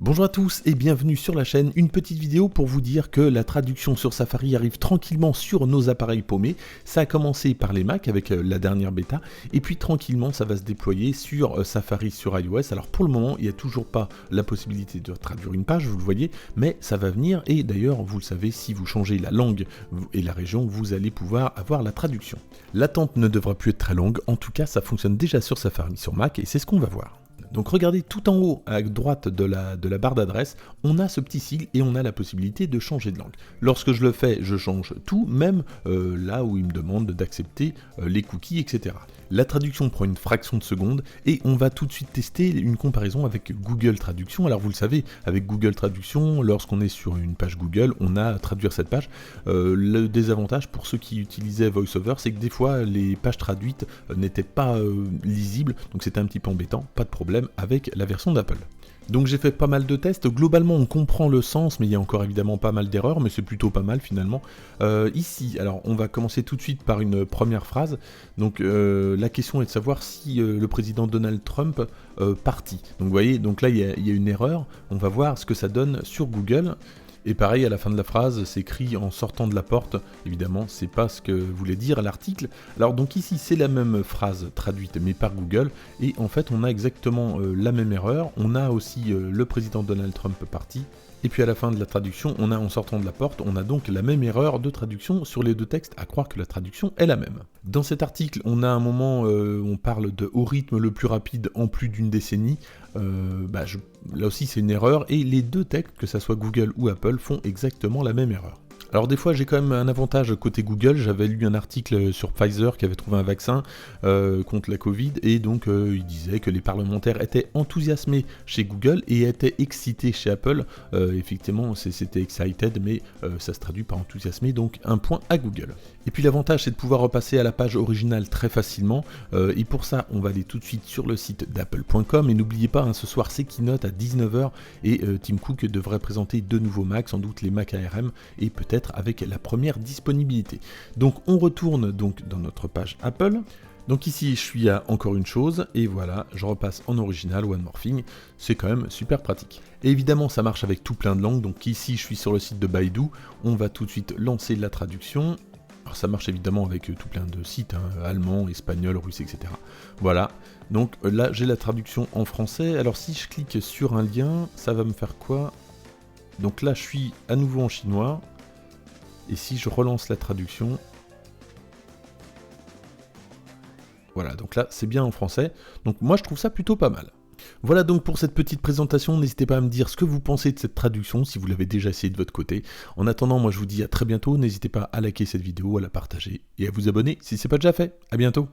Bonjour à tous et bienvenue sur la chaîne, une petite vidéo pour vous dire que la traduction sur Safari arrive tranquillement sur nos appareils paumés. Ça a commencé par les Mac avec la dernière bêta et puis tranquillement ça va se déployer sur Safari sur iOS. Alors pour le moment il n'y a toujours pas la possibilité de traduire une page, vous le voyez, mais ça va venir et d'ailleurs vous le savez, si vous changez la langue et la région, vous allez pouvoir avoir la traduction. L'attente ne devra plus être très longue, en tout cas ça fonctionne déjà sur Safari sur Mac et c'est ce qu'on va voir. Donc regardez tout en haut à droite de la barre d'adresse, on a ce petit sigle et on a la possibilité de changer de langue. Lorsque je le fais, je change tout, même là où il me demande d'accepter les cookies, etc. La traduction prend une fraction de seconde et on va tout de suite tester une comparaison avec Google Traduction. Alors vous le savez, avec Google Traduction, lorsqu'on est sur une page Google, on a à traduire cette page. Le désavantage pour ceux qui utilisaient VoiceOver, c'est que des fois les pages traduites n'étaient pas lisibles, donc c'était un petit peu embêtant, pas de problème avec la version d'Apple. Donc j'ai fait pas mal de tests, globalement on comprend le sens, mais il y a encore évidemment pas mal d'erreurs, mais c'est plutôt pas mal finalement. Ici, alors on va commencer tout de suite par une première phrase, donc la question est de savoir si le président Donald Trump partit. Donc vous voyez, donc là il y a une erreur, on va voir ce que ça donne sur Google. Et pareil, à la fin de la phrase, c'est écrit en sortant de la porte. Évidemment, c'est pas ce que voulait dire l'article. Alors donc ici, c'est la même phrase traduite, mais par Google. Et en fait, on a exactement la même erreur. On a aussi le président Donald Trump parti. Et puis à la fin de la traduction, on a en sortant de la porte, on a donc la même erreur de traduction sur les deux textes, à croire que la traduction est la même. Dans cet article, on a un moment où on parle de au rythme le plus rapide en plus d'une décennie. Là aussi c'est une erreur, et les deux textes, que ce soit Google ou Apple, font exactement la même erreur. Alors des fois j'ai quand même un avantage côté Google, j'avais lu un article sur Pfizer qui avait trouvé un vaccin contre la Covid et donc il disait que les parlementaires étaient enthousiasmés chez Google et étaient excités chez Apple. Effectivement c'était excited mais ça se traduit par enthousiasmé, donc un point à Google. Et puis l'avantage c'est de pouvoir repasser à la page originale très facilement et pour ça on va aller tout de suite sur le site d'apple.com et n'oubliez pas, ce soir c'est keynote à 19h et Tim Cook devrait présenter deux nouveaux Macs, sans doute les Mac ARM et peut-être avec la première disponibilité. Donc on retourne donc dans notre page Apple. Donc ici je suis à encore une chose et voilà, je repasse en original One More Thing, c'est quand même super pratique. Et évidemment ça marche avec tout plein de langues, donc ici je suis sur le site de Baidu, on va tout de suite lancer la traduction. Alors ça marche évidemment avec tout plein de sites, allemand, espagnol, russe, etc. Voilà, donc là j'ai la traduction en français. Alors si je clique sur un lien, ça va me faire quoi? Donc là je suis à nouveau en chinois. Et si je relance la traduction, voilà, donc là c'est bien en français, donc moi je trouve ça plutôt pas mal. Voilà donc pour cette petite présentation, n'hésitez pas à me dire ce que vous pensez de cette traduction, si vous l'avez déjà essayé de votre côté. En attendant, moi je vous dis à très bientôt, n'hésitez pas à liker cette vidéo, à la partager et à vous abonner si ce n'est pas déjà fait. À bientôt.